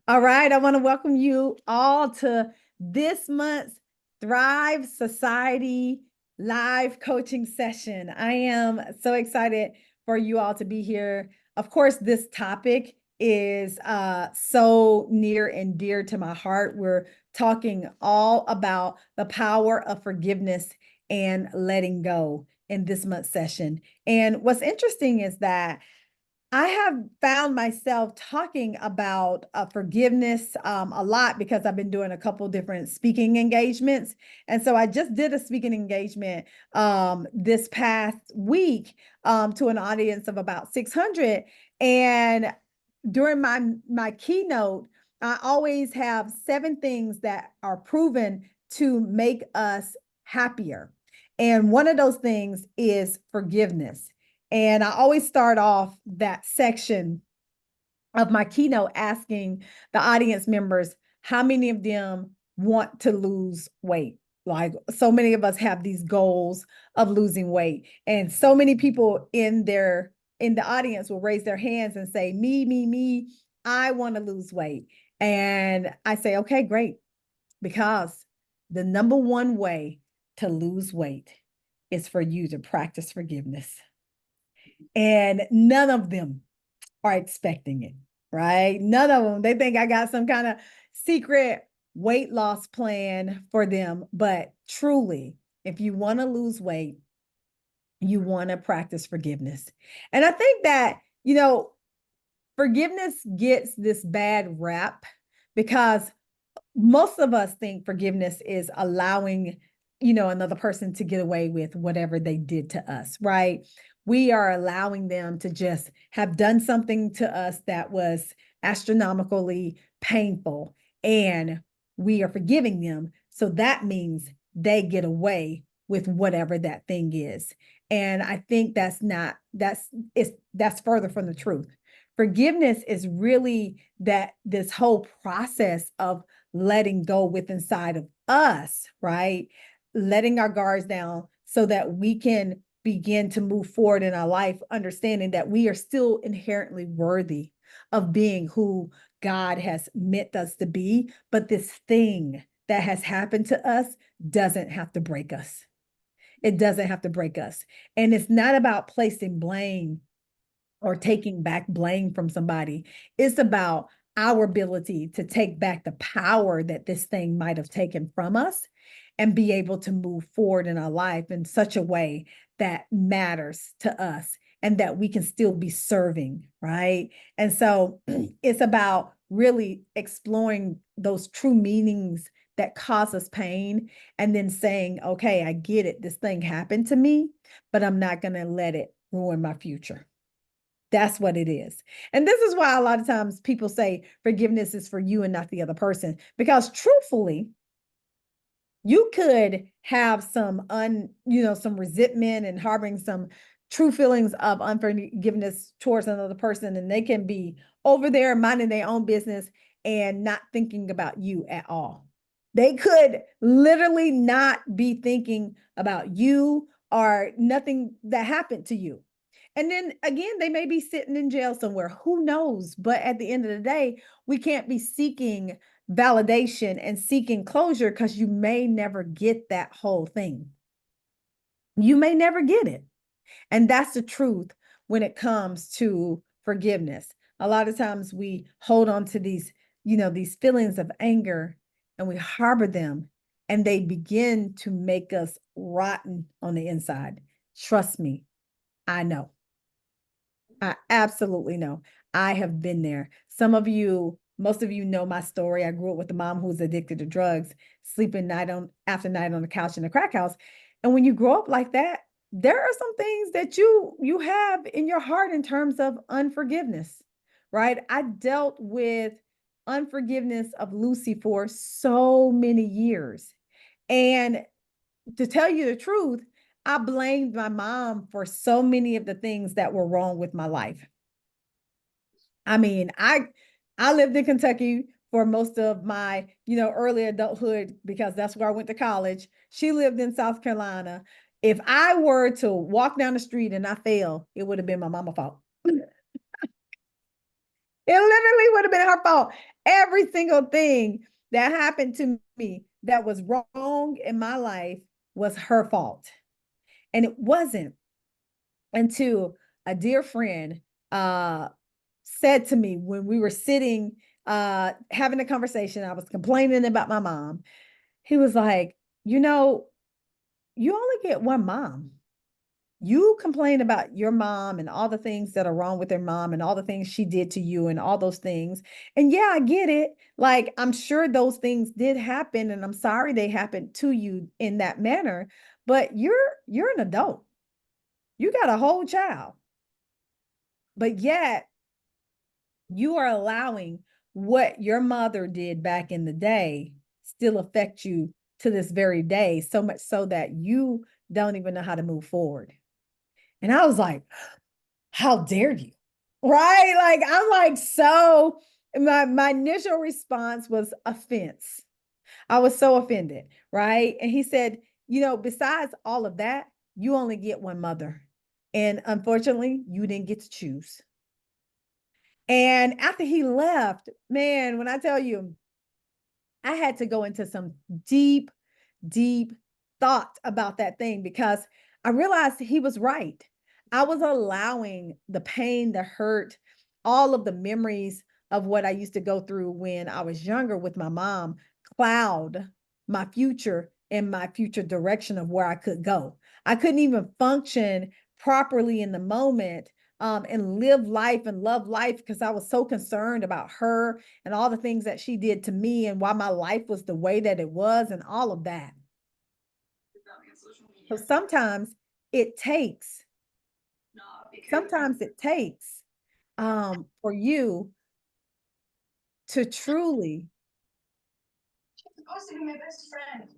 All right, I want to welcome you all to this month's Thrive Society live coaching session. I am so excited for you all to be here. Of course, this topic is so near and dear to my heart. We're talking all about the power of forgiveness and letting go in this month's session. And what's interesting is that I have found myself talking about forgiveness a lot because I've been doing a couple different speaking engagements. And so I just did a speaking engagement this past week to an audience of about 600. And during my keynote, I always have 7 things that are proven to make us happier. And one of those things is forgiveness. And I always start off that section of my keynote asking the audience members how many of them want to lose weight. Like so many of us have these goals of losing weight, and so many people in the audience will raise their hands and say, me, I want to lose weight. And I say, okay, great, because the number one way to lose weight is for you to practice forgiveness. And none of them are expecting it, right? None of them. They think I got some kind of secret weight loss plan for them. But truly, if you want to lose weight, you want to practice forgiveness. And I think that, forgiveness gets this bad rap because most of us think forgiveness is allowing, another person to get away with whatever they did to us, right? We are allowing them to just have done something to us that was astronomically painful, and we are forgiving them. So that means they get away with whatever that thing is. And I think that's further from the truth. Forgiveness is really that this whole process of letting go with inside of us, right? Letting our guards down so that we can begin to move forward in our life, understanding that we are still inherently worthy of being who God has meant us to be. But this thing that has happened to us doesn't have to break us. It doesn't have to break us. And it's not about placing blame or taking back blame from somebody. It's about our ability to take back the power that this thing might have taken from us and be able to move forward in our life in such a way that matters to us and that we can still be serving, right? And so it's about really exploring those true meanings that cause us pain and then saying, okay, I get it. This thing happened to me, but I'm not going to let it ruin my future. That's what it is. And this is why a lot of times people say forgiveness is for you and not the other person. Because truthfully, you could have some resentment and harboring some true feelings of unforgiveness towards another person, and they can be over there minding their own business and not thinking about you at all. They could literally not be thinking about you or nothing that happened to you. And then again, they may be sitting in jail somewhere. Who knows? But at the end of the day, we can't be seeking validation and seeking closure because you may never get that whole thing. You may never get it. And that's the truth when it comes to forgiveness. A lot of times we hold on to these feelings of anger, and we harbor them, and they begin to make us rotten on the inside. Trust me, I know. I absolutely know. I have been there. Most of you know my story. I grew up with a mom who was addicted to drugs, sleeping night on after night on the couch in the crack house. And when you grow up like that, there are some things that you have in your heart in terms of unforgiveness, right? I dealt with unforgiveness of Lucy for so many years. And to tell you the truth, I blamed my mom for so many of the things that were wrong with my life. I mean, I lived in Kentucky for most of my, early adulthood because that's where I went to college. She lived in South Carolina. If I were to walk down the street and I fell, it would have been my mama's fault. It literally would have been her fault. Every single thing that happened to me that was wrong in my life was her fault. And it wasn't until a dear friend said to me when we were sitting having a conversation, I was complaining about my mom. He was like, you know, you only get one mom. You complain about your mom and all the things that are wrong with their mom and all the things she did to you and all those things. And yeah, I get it. Like, I'm sure those things did happen and I'm sorry they happened to you in that manner, but you're an adult. You got a whole child. But yet you are allowing what your mother did back in the day still affect you to this very day, so much so that you don't even know how to move forward. And I was like, how dare you? Right? Like, I'm like, so my initial response was offense. I was so offended, right? And he said, you know, besides all of that, you only get one mother. And unfortunately, you didn't get to choose. And after he left, man, when I tell you, I had to go into some deep, deep thought about that thing because I realized he was right. I was allowing the pain, the hurt, all of the memories of what I used to go through when I was younger with my mom cloud my future and my future direction of where I could go. I couldn't even function properly in the moment and live life and love life because I was so concerned about her and all the things that she did to me and why my life was the way that it was and all of that. So it takes, sometimes it takes for you to truly,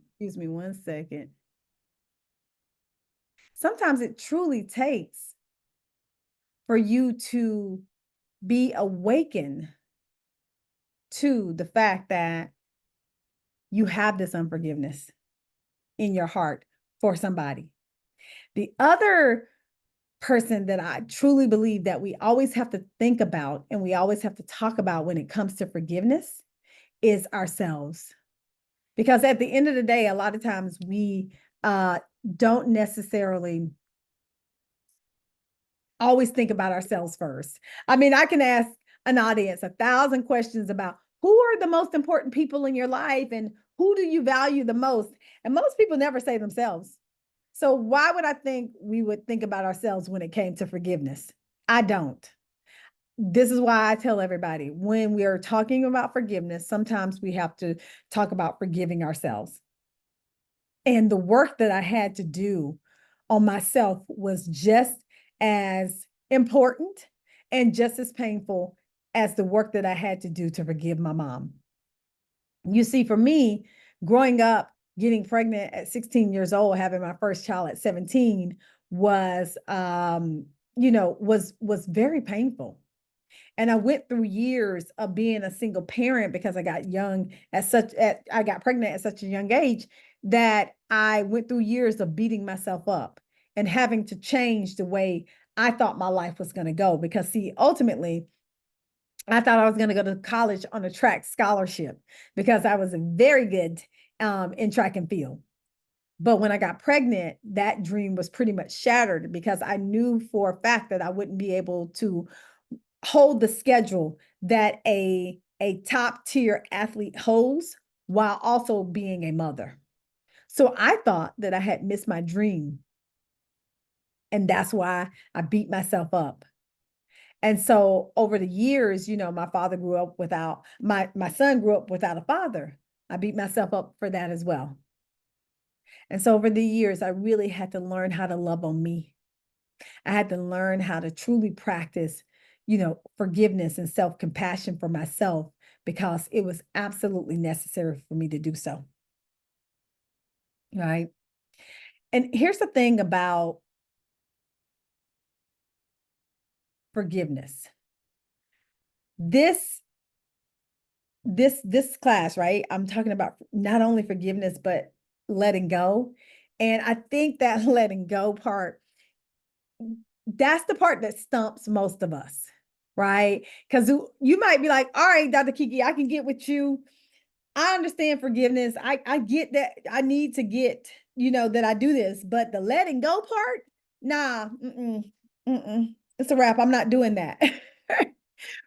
excuse me one second. Sometimes it truly takes for you to be awakened to the fact that you have this unforgiveness in your heart for somebody. The other person that I truly believe that we always have to think about and we always have to talk about when it comes to forgiveness is ourselves. Because at the end of the day, a lot of times we don't necessarily always think about ourselves first. I mean, I can ask an audience 1,000 questions about who are the most important people in your life and who do you value the most? And most people never say themselves. So why would I think we would think about ourselves when it came to forgiveness? I don't. This is why I tell everybody when we are talking about forgiveness, sometimes we have to talk about forgiving ourselves. And the work that I had to do on myself was just as important and just as painful as the work that I had to do to forgive my mom. You see, for me, growing up, getting pregnant at 16 years old, having my first child at 17 was, was very painful. And I went through years of being a single parent because I got I got pregnant at such a young age that I went through years of beating myself up and having to change the way I thought my life was going to go. Because see, ultimately, I thought I was going to go to college on a track scholarship because I was very good in track and field. But when I got pregnant, that dream was pretty much shattered because I knew for a fact that I wouldn't be able to hold the schedule that a top tier athlete holds while also being a mother. So I thought that I had missed my dream. And that's why I beat myself up. And so over the years, my father grew up without my son grew up without a father. I beat myself up for that as well. And so over the years, I really had to learn how to love on me. I had to learn how to truly practice, forgiveness and self-compassion for myself because it was absolutely necessary for me to do so. Right. And here's the thing about forgiveness. This this class, right? I'm talking about not only forgiveness, but letting go. And I think that letting go part, that's the part that stumps most of us. right? Because you might be like, all right, Dr. Kiki, I can get with you. I understand forgiveness. I get that I need to get, that I do this, but the letting go part, nah, it's a wrap. I'm not doing that.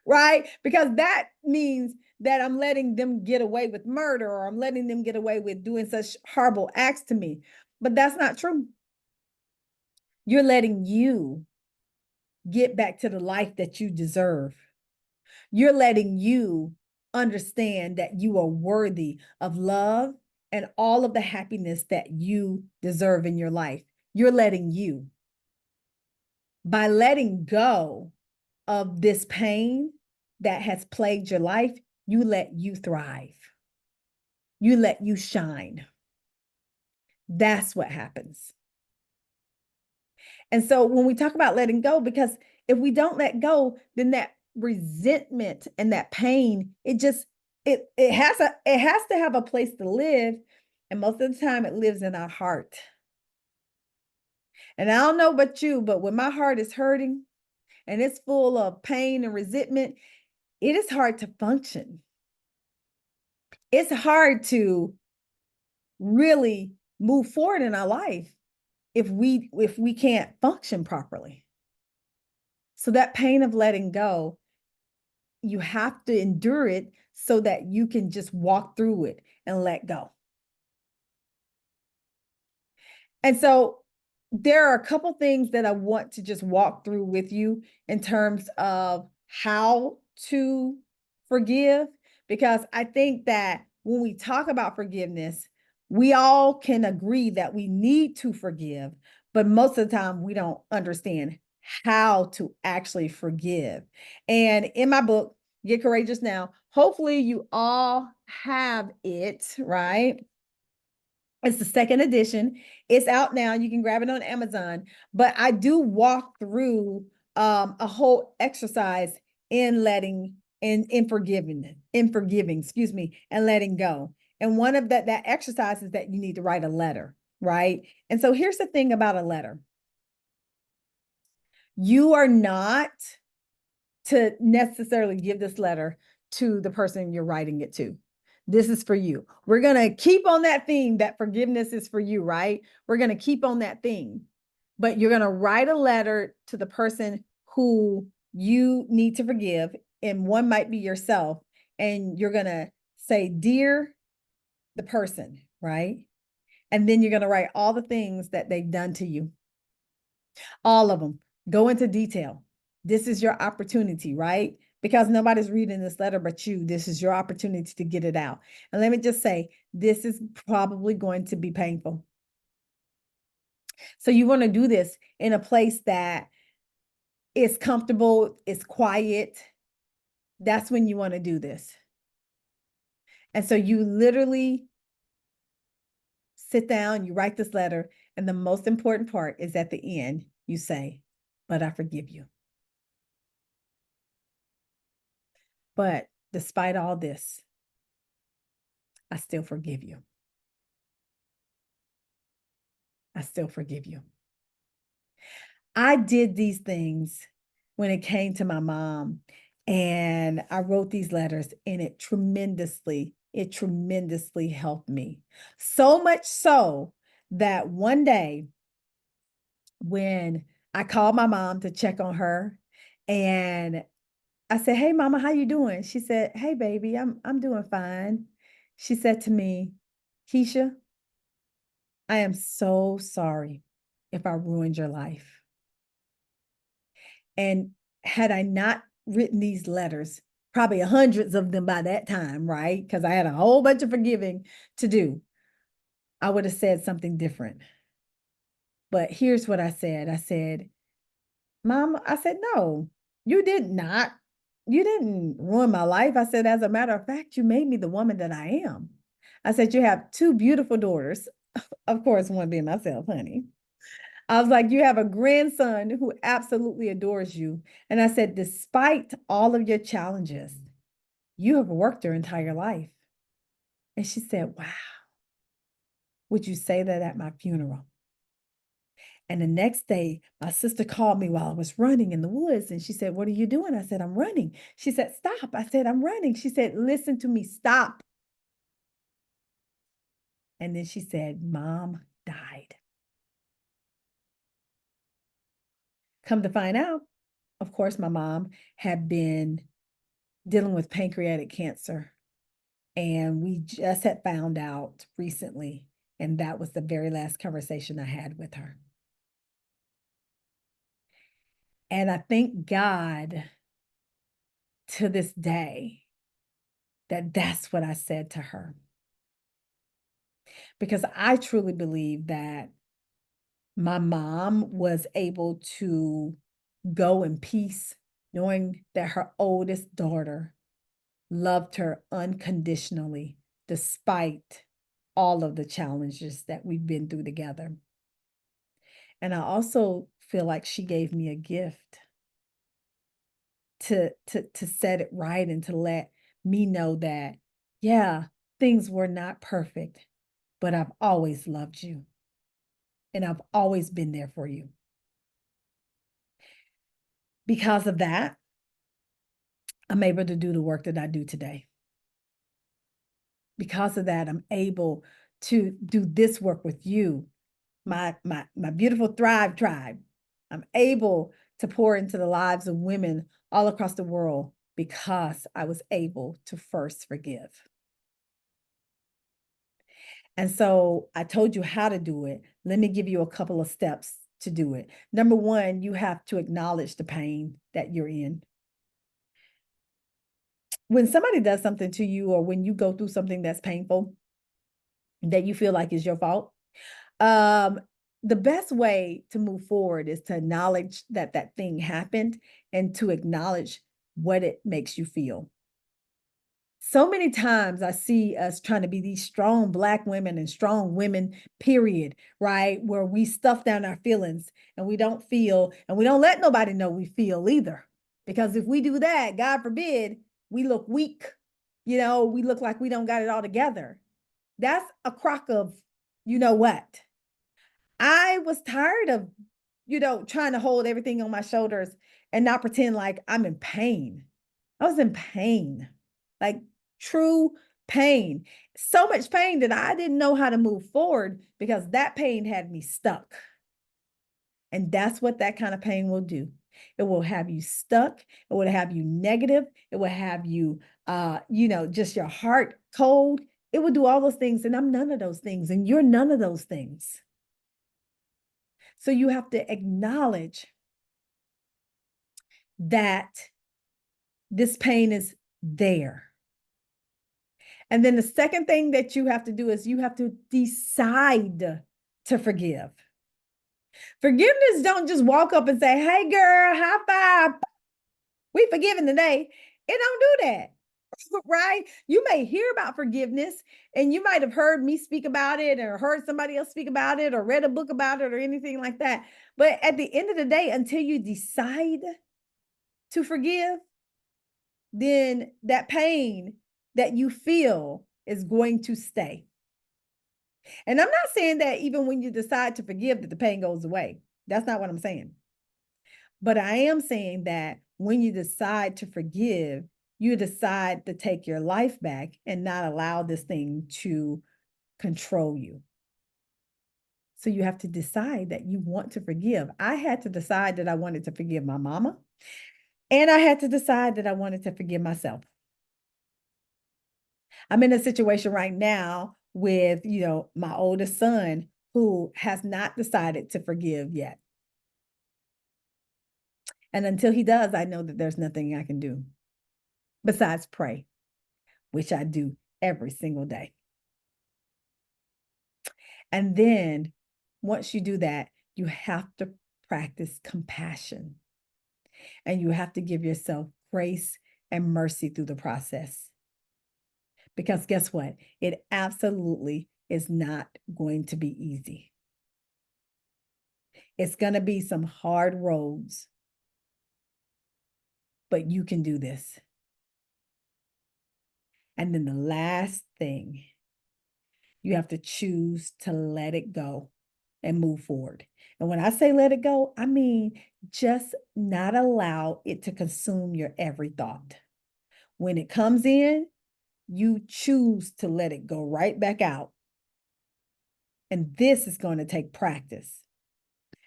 Right? Because that means that I'm letting them get away with murder, or I'm letting them get away with doing such horrible acts to me. But that's not true. You're letting you get back to the life that you deserve. You're letting you understand that you are worthy of love and all of the happiness that you deserve in your life. You're letting you. By letting go of this pain that has plagued your life, you let you thrive. You let you shine. That's what happens. And so when we talk about letting go, because if we don't let go, then that resentment and that pain, it has to have a place to live. And most of the time it lives in our heart. And I don't know about you, but when my heart is hurting and it's full of pain and resentment, it is hard to function. It's hard to really move forward in our life if we can't function properly. So that pain of letting go, you have to endure it so that you can just walk through it and let go. And so there are a couple things that I want to just walk through with you in terms of how to forgive, because I think that when we talk about forgiveness, we all can agree that we need to forgive, but most of the time we don't understand how to actually forgive. And in my book, Get Courageous Now, hopefully you all have it, right? It's the second edition. It's out now. You can grab it on Amazon. But I do walk through a whole exercise in forgiving, excuse me, and letting go. And one of that exercise is that you need to write a letter, right? And so here's the thing about a letter. You are not to necessarily give this letter to the person you're writing it to. This is for you. We're going to keep on that theme that forgiveness is for you, right? We're going to keep on that theme, but you're going to write a letter to the person who you need to forgive. And one might be yourself. And you're going to say, "Dear the person," right? And then you're going to write all the things that they've done to you. All of them. Go into detail. This is your opportunity, right? Because nobody's reading this letter but you. This is your opportunity to get it out. And let me just say, this is probably going to be painful. So you want to do this in a place that is comfortable, is quiet. That's when you want to do this. And so you literally sit down, you write this letter, and the most important part is at the end, you say, "But I forgive you. But despite all this, I still forgive you. I still forgive you." I did these things when it came to my mom, and I wrote these letters, and it tremendously helped me. So much so that one day when I called my mom to check on her, and I said, "Hey mama, how you doing?" She said, "Hey baby, I'm doing fine." She said to me, "Keisha, I am so sorry if I ruined your life. And had I not written these letters, probably hundreds of them by that time, right? Because I had a whole bunch of forgiving to do, I would have said something different. But here's what I said. I said, Mom, I said, no, you did not. You didn't ruin my life. I said, as a matter of fact, you made me the woman that I am. I said, you have two beautiful daughters. Of course, one being myself, honey. I was like, you have a grandson who absolutely adores you. And I said, despite all of your challenges, you have worked your entire life. And she said, wow, would you say that at my funeral? And the next day, my sister called me while I was running in the woods. And she said, "What are you doing?" I said, "I'm running." She said, "Stop." I said, "I'm running." She said, "Listen to me, stop." And then she said, "Mom died." Come to find out, of course, my mom had been dealing with pancreatic cancer. And we just had found out recently. And that was the very last conversation I had with her. And I thank God to this day that that's what I said to her. Because I truly believe that my mom was able to go in peace, knowing that her oldest daughter loved her unconditionally, despite all of the challenges that we've been through together. And I also feel like she gave me a gift to set it right and to let me know that, yeah, things were not perfect, but I've always loved you and I've always been there for you. Because of that, I'm able to do the work that I do today. Because of that, I'm able to do this work with you, my beautiful Thrive Tribe. I'm able to pour into the lives of women all across the world because I was able to first forgive. And so I told you how to do it. Let me give you a couple of steps to do it. Number one, you have to acknowledge the pain that you're in. When somebody does something to you, or when you go through something that's painful that you feel like is your fault, um, the best way to move forward is to acknowledge that that thing happened and to acknowledge what it makes you feel. So many times I see us trying to be these strong Black women and strong women, period, right? Where we stuff down our feelings and we don't feel, and we don't let nobody know we feel either. Because if we do that, God forbid, we look weak. We look like we don't got it all together. That's a crock of you know what. I was tired of, trying to hold everything on my shoulders and not pretend like I'm in pain. I was in pain, like true pain. So much pain that I didn't know how to move forward because that pain had me stuck. And that's what that kind of pain will do. It will have you stuck. It will have you negative. It will have you, just your heart cold. It will do all those things. And I'm none of those things. And you're none of those things. So you have to acknowledge that this pain is there. And then the second thing that you have to do is you have to decide to forgive. Forgiveness don't just walk up and say, "Hey girl, high five. We forgiven today." It don't do that. Right? You may hear about forgiveness and you might have heard me speak about it or heard somebody else speak about it or read a book about it or anything like that. But at the end of the day, until you decide to forgive, then that pain that you feel is going to stay. And I'm not saying that even when you decide to forgive, that the pain goes away. That's not what I'm saying. But I am saying that when you decide to forgive, you decide to take your life back and not allow this thing to control you. So you have to decide that you want to forgive. I had to decide that I wanted to forgive my mama, and I had to decide that I wanted to forgive myself. I'm in a situation right now with, my oldest son who has not decided to forgive yet. And until he does, I know that there's nothing I can do besides pray, which I do every single day. And then once you do that, you have to practice compassion and you have to give yourself grace and mercy through the process. Because guess what? It absolutely is not going to be easy. It's going to be some hard roads, but you can do this. And then the last thing, you have to choose to let it go and move forward. And when I say let it go, I mean just not allow it to consume your every thought. When it comes in, you choose to let it go right back out. And this is going to take practice.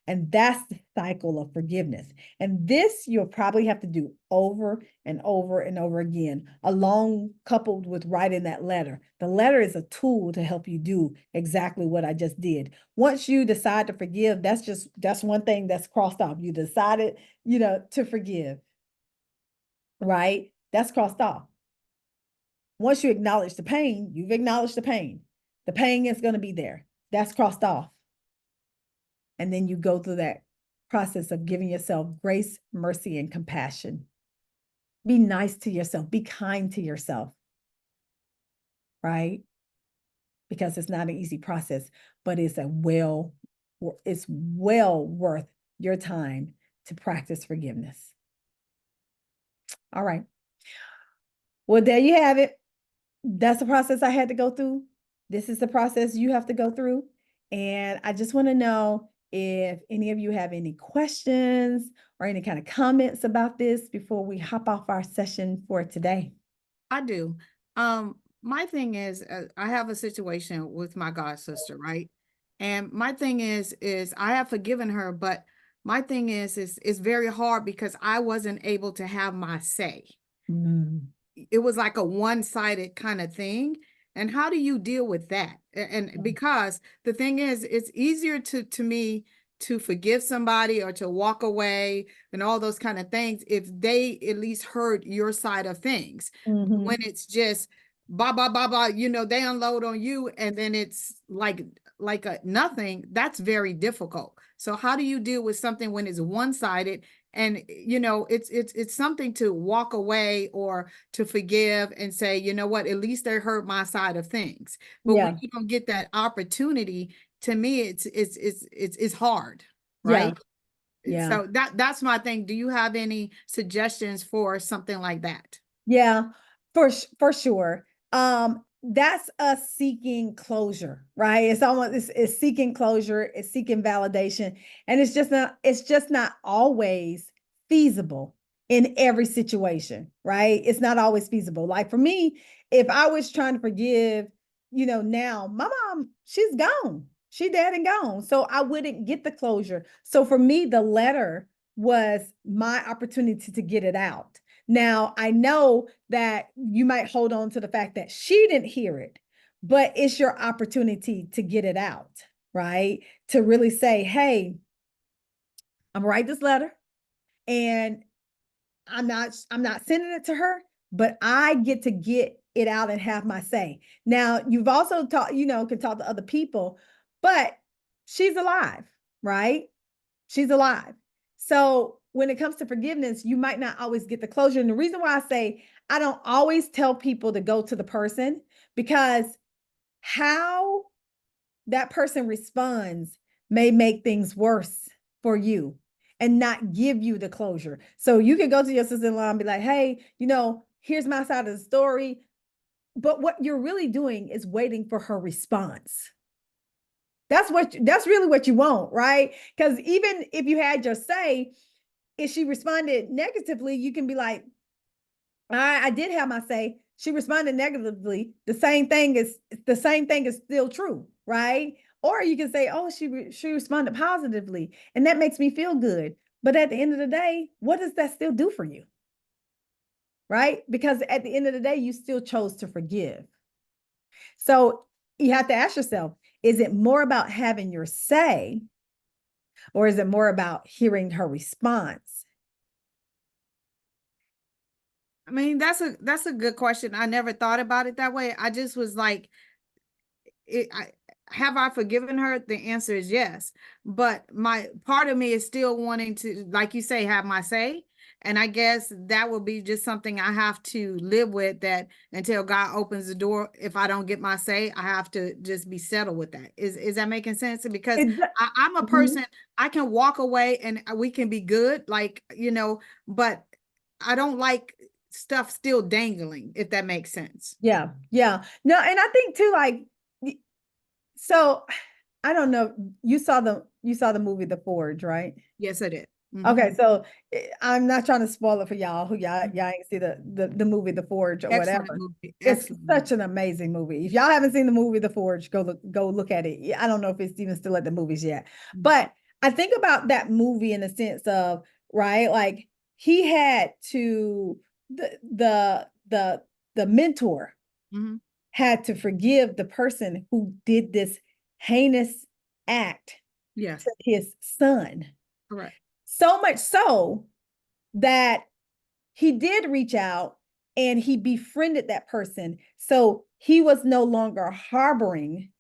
And that's the cycle of forgiveness. And this you'll probably have to do over and over and over again, along coupled with writing that letter. The letter is a tool to help you do exactly what I just did. Once you decide to forgive, that's one thing that's crossed off. You decided, to forgive, right? That's crossed off. Once you acknowledge the pain, you've acknowledged the pain. The pain is going to be there. That's crossed off. And then you go through that process of giving yourself grace, mercy, and compassion. Be nice to yourself. Be kind to yourself, right? Because it's not an easy process, but it's well worth your time to practice forgiveness. All right. Well, there you have it. That's the process I had to go through. This is the process you have to go through. And I just want to know if any of you have any questions or any kind of comments about this before we hop off our session for today. I do. My thing is, I have a situation with my god sister, right? And my thing is I have forgiven her, but my thing is it's very hard because I wasn't able to have my say. Mm. It was like a one-sided kind of thing. And how do you deal with that? And because the thing is, it's easier to me to forgive somebody or to walk away and all those kind of things if they at least heard your side of things. Mm-hmm. When it's just blah blah blah blah, they unload on you and then it's like a nothing, that's very difficult. So how do you deal with something when it's one-sided? And it's something to walk away or to forgive and say, you know what, at least they heard my side of things. But when you don't get that opportunity, to me it's hard, right? Yeah. So that's my thing. Do you have any suggestions for something like that? Yeah, for sure. That's us seeking closure, right? It's seeking closure, it's seeking validation, and it's just not always feasible in every situation, right? It's not always feasible. Like for me, if I was trying to forgive, now my mom, she's gone. She dead and gone. So I wouldn't get the closure. So for me, the letter was my opportunity to get it out. Now, I know that you might hold on to the fact that she didn't hear it, but it's your opportunity to get it out, right? To really say, hey, I'm gonna write this letter and I'm not sending it to her, but I get to get it out and have my say. Now, you've also can talk to other people, but she's alive, right? She's alive. So when it comes to forgiveness, you might not always get the closure. And the reason why I say I don't always tell people to go to the person, because how that person responds may make things worse for you and not give you the closure. So you can go to your sister-in-law and be like, hey, here's my side of the story. But what you're really doing is waiting for her response. That's really what you want, right? Because even if you had your say, if she responded negatively, you can be like, I did have my say. She responded negatively. The same thing is still true, right? Or you can say, oh, she responded positively, and that makes me feel good. But at the end of the day, what does that still do for you? Right? Because at the end of the day, you still chose to forgive. So you have to ask yourself, is it more about having your say, or is it more about hearing her response? I mean, that's a good question. I never thought about it that way. I just was like, have I forgiven her? The answer is yes. But my part of me is still wanting to, like you say, have my say. And I guess that will be just something I have to live with, that until God opens the door, if I don't get my say, I have to just be settled with that. Is that making sense? Because I'm a person, I can walk away and we can be good, like, but I don't like stuff still dangling, if that makes sense. Yeah. No, and I think too, like, so I don't know. You saw the movie The Forge, right? Yes, I did. Okay, so I'm not trying to spoil it for y'all who y'all ain't see the movie The Forge or Excellent whatever. movie. It's Excellent movie. such an amazing movie. If y'all haven't seen the movie The Forge, go look at it. I don't know if it's even still at the movies yet. But I think about that movie in the sense of, right, like he had to the mentor Mhm. had to forgive the person who did this heinous act Yes, to his son. correct. So much so that he did reach out and he befriended that person. So he was no longer harboring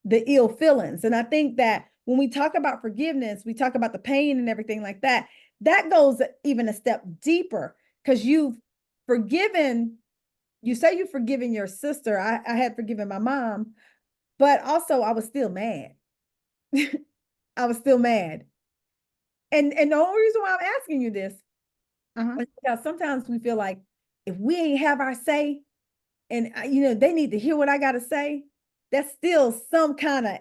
the ill feelings. And I think that when we talk about forgiveness, we talk about the pain and everything like that. That goes even a step deeper because you've forgiven, you say you've forgiven your sister. I had forgiven my mom, but also I was still mad. I was still mad. And the only reason why I'm asking you this Uh-huh. is because sometimes we feel like if we ain't have our say, and they need to hear what I got to say, that's still some kind of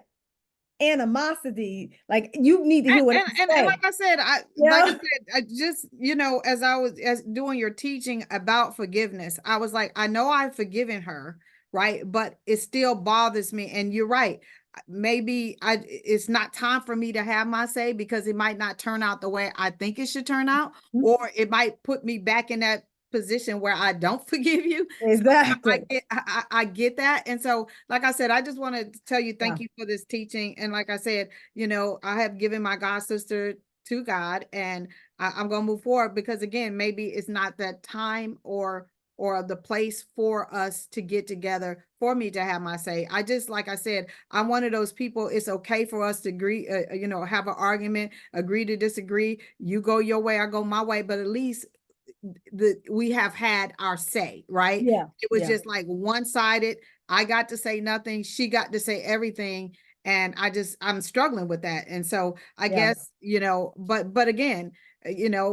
animosity. Like you need to hear what I And say. like I said, Yeah. I just, as I was doing your teaching about forgiveness, I was like, I know I've forgiven her, right? But it still bothers me. And you're right. Maybe it's not time for me to have my say because it might not turn out the way I think it should turn out, or it might put me back in that position where I don't forgive you. So Exactly. I get that. And so, like I said, I just want to tell you Yeah. thank you for this teaching. And like I said, I have given my God sister to God, and I'm going to move forward because again, maybe it's not that time or the place for us to get together for me to have my say. I just, like I said, I'm one of those people. It's okay for us to agree, have an argument, agree to disagree. You go your way, I go my way, but at least we have had our say, right? Yeah. It was Yeah. just like one-sided. I got to say nothing, she got to say everything, and I'm struggling with that. And so I Yeah. guess, but again,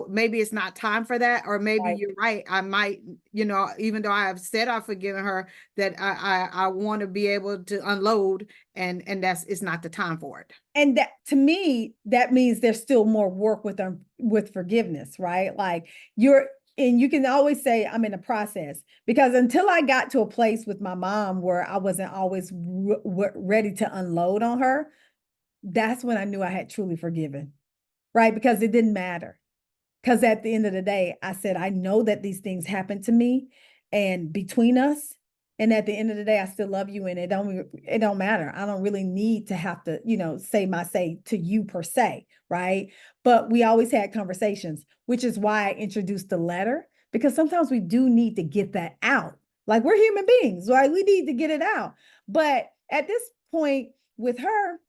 maybe it's not time for that, or maybe Right. you're right. I might, even though I have said I've forgiven her, that I want to be able to unload, and it's not the time for it. And that to me, that means there's still more work with forgiveness, right? Like and you can always say I'm in a process because until I got to a place with my mom where I wasn't always ready to unload on her, that's when I knew I had truly forgiven, right? Because it didn't matter. Because at the end of the day, I said, I know that these things happen to me and between us. And at the end of the day, I still love you. And it don't matter. I don't really need to have to, say my say to you per se. Right. But we always had conversations, which is why I introduced the letter, because sometimes we do need to get that out. Like we're human beings, right? We need to get it out. But at this point with her,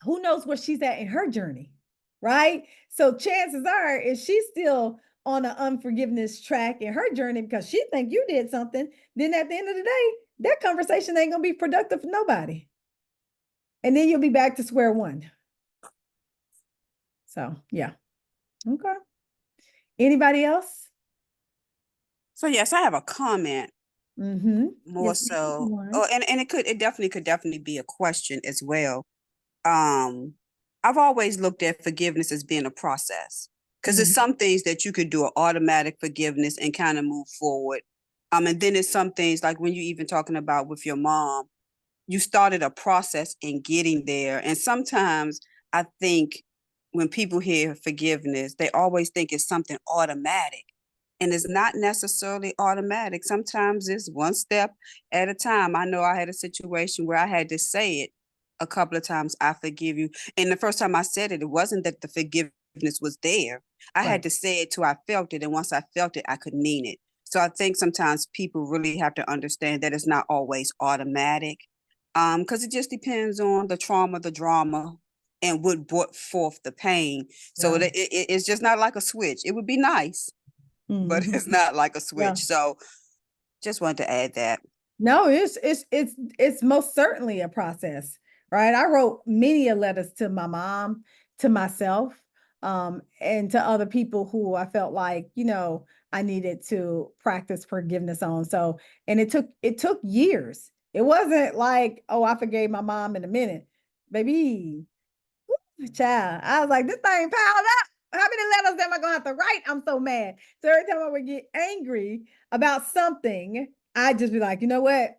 who knows where she's at in her journey, right? So chances are, if she's still on an unforgiveness track in her journey because she think you did something, then at the end of the day, that conversation ain't gonna be productive for nobody. And then you'll be back to square one. So yeah. Okay. Anybody else? So yes, I have a comment Mm-hmm. more Yes, ma'am. so. One. Oh, and it definitely be a question as well. Um, I've always looked at forgiveness as being a process because there's Mhm. some things that you could do an automatic forgiveness and kind of move forward. And then there's some things like when you even talking about with your mom, you started a process in getting there. And sometimes I think when people hear forgiveness, they always think it's something automatic. And it's not necessarily automatic. Sometimes it's one step at a time. I know I had a situation where I had to say it a couple of times, I forgive you. And the first time I said it, it wasn't that the forgiveness was there. I had Right. to say it till I felt it. And once I felt it, I could mean it. So I think sometimes people really have to understand that it's not always automatic. Because it just depends on the trauma, the drama, and what brought forth the pain. So Yeah. it's just not like a switch. It would be nice, but Mhm. it's not like a Yeah. switch. So just wanted to add that. No, it's most certainly a process, right? I wrote many a letters to my mom, to myself, and to other people who I felt like, I needed to practice forgiveness on. So, and it took years. It wasn't like, oh, I forgave my mom in a minute. baby. Woo, child. I was like, this thing piled up. How many letters am I gonna have to write? I'm so mad. So every time I would get angry about something, I'd just be like, you know what?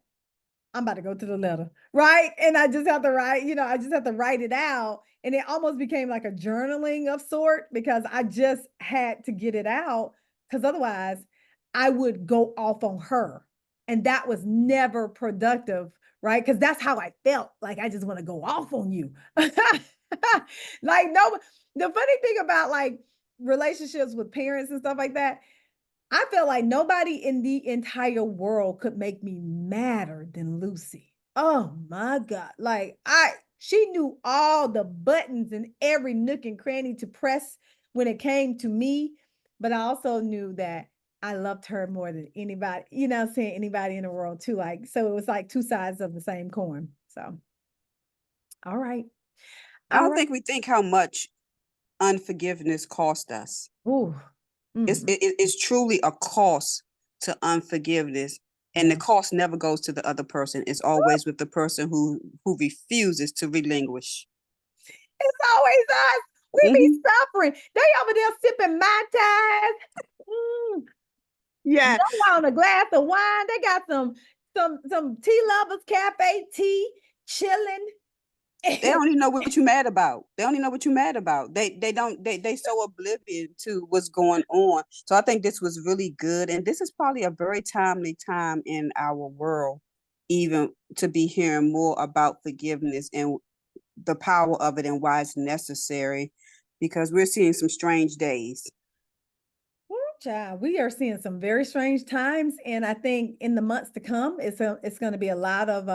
I'm about to go to the letter, right? And I just have to write, I just have to write it out. And it almost became like a journaling of sort because I just had to get it out because otherwise I would go off on her. And that was never productive, right? Because that's how I felt. Like I just want to go off on you. Like, no, the funny thing about like relationships with parents and stuff like that, I felt like nobody in the entire world could make me madder than Lucy. Oh my God. Like she knew all the buttons and every nook and cranny to press when it came to me. But I also knew that I loved her more than anybody, I'm saying anybody in the world too. Like, so it was like two sides of the same coin. So, all right. I All don't right. think we think how much unforgiveness cost us. Ooh. It's truly a cost to unforgiveness, and the Yeah. cost never goes to the other person. It's always with the person who refuses to relinquish. It's always us. We be Mhm. suffering. They over there sipping Mai Tais. Yeah. Y'all want a glass of wine. They got some tea lovers cafe tea chilling. They don't even know what you're mad about. They don't even know what you're mad about. They so oblivious to what's going on. So I think this was really good. And this is probably a very timely time in our world, even to be hearing more about forgiveness and the power of it and why it's necessary, because we're seeing some strange days. Child, we are seeing some very strange times, and I think in the months to come, it's going to be a lot of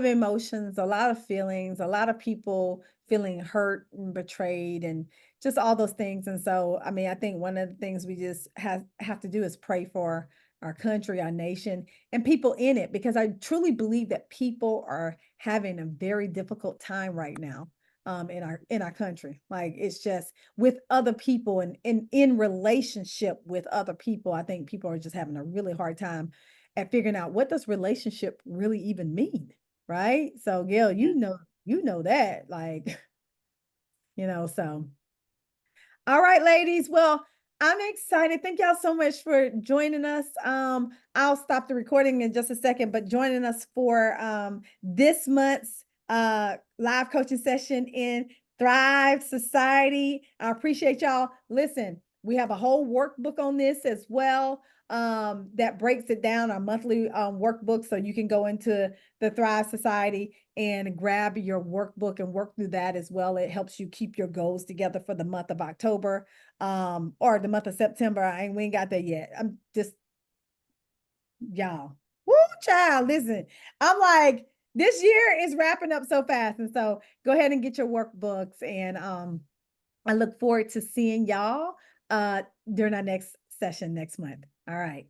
emotions, a lot of feelings, a lot of people feeling hurt and betrayed, and just all those things. And so, I mean, I think one of the things we just have to do is pray for our country, our nation, and people in it, because I truly believe that people are having a very difficult time right now in our country. Like it's just with other people and in relationship with other people. I think people are just having a really hard time at figuring out what does relationship really even mean, right? So Gail, you know that, like, so all right, ladies. Well, I'm excited. Thank y'all so much for joining us. I'll stop the recording in just a second, but joining us for this month's live coaching session in Thrive Society. I appreciate y'all. Listen, we have a whole workbook on this as well, that breaks it down, our monthly workbook. So you can go into the Thrive Society and grab your workbook and work through that as well. It helps you keep your goals together for the month of October, or the month of September. We ain't got that yet. I'm just, y'all. Woo, child, listen. I'm like, this year is wrapping up so fast. And so go ahead and get your workbooks. And I look forward to seeing y'all during our next session next month. All right.